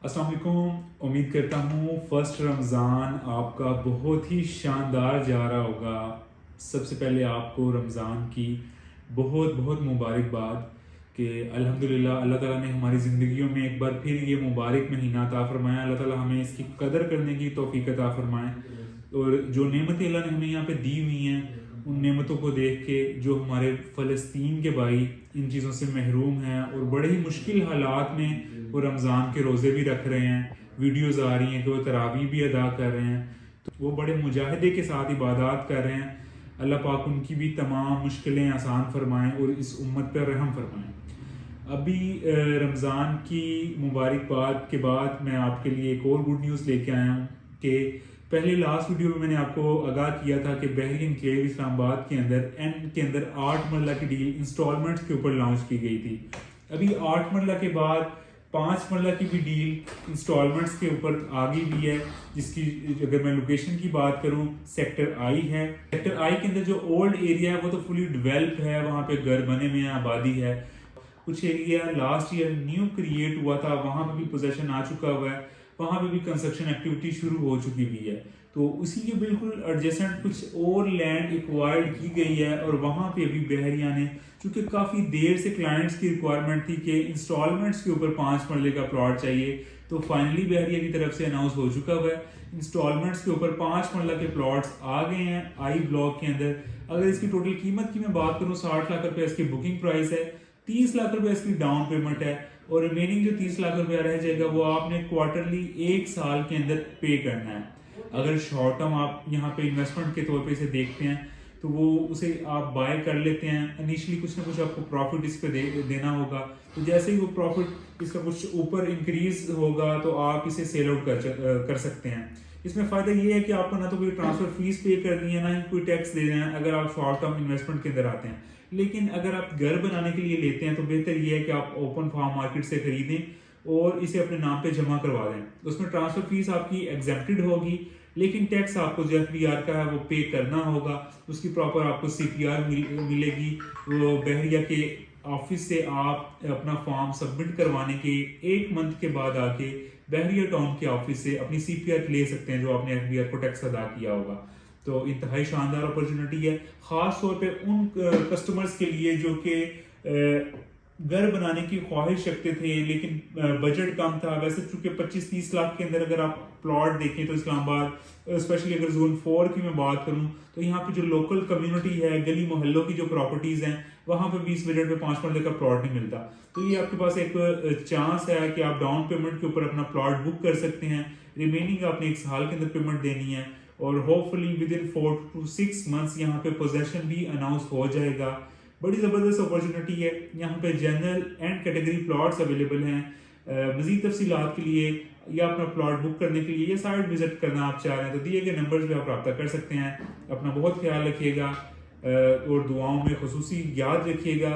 अस्सलाम वालेकुम। उम्मीद करता हूँ फर्स्ट रमज़ान आपका बहुत ही शानदार जा रहा होगा। सबसे पहले आपको रमज़ान की बहुत बहुत मुबारकबाद कि अल्हम्दुलिल्लाह अल्लाह ताला ने हमारी ज़िंदगियों में एक बार फिर ये मुबारक महीना अता फ़रमाया। अल्लाह ताला हमें इसकी कदर करने की तौफीक अता फ़रमाए और जो नेमतें अल्लाह ने हमें यहाँ पे दी हुई हैं उन नेमतों को देख के जो हमारे फ़लस्तीन के भाई इन चीज़ों से महरूम हैं और बड़े ही मुश्किल हालात में वो रमज़ान के रोज़े भी रख रहे हैं, वीडियोज़ आ रही हैं कि वो तरावी भी अदा कर रहे हैं, तो वो बड़े मुजाहिदे के साथ इबादत कर रहे हैं। अल्लाह पाक उनकी भी तमाम मुश्किलें आसान फरमाएं और इस उम्मत पर रहम फरमाएं। अभी रमज़ान की मुबारकबाद के बाद मैं आपके लिए एक और गुड न्यूज़ लेके आया हूँ कि पहले लास्ट वीडियो में मैंने आपको आगाह किया था कि बहरी एनक्लेव इस्लामाबाद के अंदर 8 मरला की डील इंस्टॉलमेंट्स के ऊपर लॉन्च की गई थी। अभी 8 मरला के बाद 5 मरला की भी डील इंस्टॉलमेंट्स के ऊपर आ गई भी है, जिसकी अगर मैं लोकेशन की बात करूं सेक्टर आई है। सेक्टर आई के अंदर जो ओल्ड एरिया है वो तो फुली डेवलप है, वहाँ पे घर बने हुए हैं, आबादी है। कुछ area last year new create हुआ था, वहाँ पे भी पोजेशन आ चुका हुआ है, वहाँ पे भी कंस्ट्रक्शन एक्टिविटी शुरू हो चुकी हुई है। तो उसी के बिल्कुल एडजेसेंट कुछ और लैंड एक्वायर्ड की गई है और वहाँ पे अभी बहरिया ने, चूँकि काफ़ी देर से क्लाइंट्स की रिक्वायरमेंट थी कि इंस्टॉलमेंट्स के ऊपर 5 मरले का प्लॉट चाहिए, तो फाइनली बहरिया की तरफ से अनाउंस हो चुका हुआ है। इंस्टॉलमेंट्स के ऊपर 5 मरला के प्लॉट्स आ गए हैं आई ब्लॉक के अंदर। अगर इसकी टोटल कीमत की मैं बात करूँ 60 लाख रुपये इसकी बुकिंग प्राइस है, 30 लाख रुपए इसकी डाउन पेमेंट है और रिमेनिंग जो 30 लाख रुपया रह जाएगा वो आपने क्वार्टरली 1 साल के अंदर पे करना है। अगर शॉर्ट टर्म आप यहाँ पे इन्वेस्टमेंट के तौर पे इसे देखते हैं तो वो उसे आप बाय कर लेते हैं, इनिशियली कुछ ना कुछ आपको प्रॉफिट इस पे देना होगा, तो जैसे ही वो प्रॉफिट इसका कुछ ऊपर इंक्रीज होगा तो आप इसे सेल आउट कर सकते हैं। इसमें फ़ायदा ये है कि आपको ना तो कोई ट्रांसफर फीस पे करनी है, ना ही कोई टैक्स देना है अगर आप शॉर्ट टर्म इन्वेस्टमेंट के अंदर आते हैं। लेकिन अगर आप घर बनाने के लिए लेते हैं तो बेहतर ये है कि आप ओपन फार्म मार्केट से खरीदें और इसे अपने नाम पे जमा करवा दें। उसमें ट्रांसफर फीस आपकी एग्जेम्प्टेड होगी, लेकिन टैक्स आपको जो एफडीआर का है वो पे करना होगा। उसकी प्रॉपर आपको सीपीआर मिलेगी। वो बहरिया के ऑफिस से आप अपना फॉर्म सबमिट करवाने के 1 मंथ के बाद आके बहरिया टाउन के ऑफिस से अपनी सीपीआर ले सकते हैं जो आपने एफडीआर को टैक्स अदा किया होगा। तो इंतहाई शानदार अपॉर्चुनिटी है, खास तौर पे उन कस्टमर्स के लिए जो कि घर बनाने की ख्वाहिश रखते थे लेकिन बजट कम था। वैसे चूंकि 25-30 लाख के अंदर अगर आप प्लॉट देखें तो इस्लामाबाद स्पेशली अगर जोन 4 की मैं बात करूं तो यहाँ पे जो लोकल कम्युनिटी है, गली मोहल्लों की जो प्रॉपर्टीज हैं, वहां पे 20 बजट में 5 मरले का प्लॉट नहीं मिलता। तो ये आपके पास एक चांस है कि आप डाउन पेमेंट के ऊपर अपना प्लॉट बुक कर सकते हैं। रिमेनिंग आपने 1 साल के अंदर पेमेंट देनी है और hopefully with in 4 to 6 months यहाँ पे पोजेशन भी अनाउंस हो जाएगा। बड़ी ज़बरदस्त अपॉर्चुनिटी है। यहाँ पे general and category plots available हैं। मज़ीद तफसीलात के लिए या अपना प्लॉट बुक करने के लिए या साइट विजिट करना आप चाह रहे हैं तो दिए गए नंबर्स पे आप रब्ता कर सकते हैं। अपना बहुत ख्याल रखिएगा और दुआओं में खुसूसी याद रखिएगा।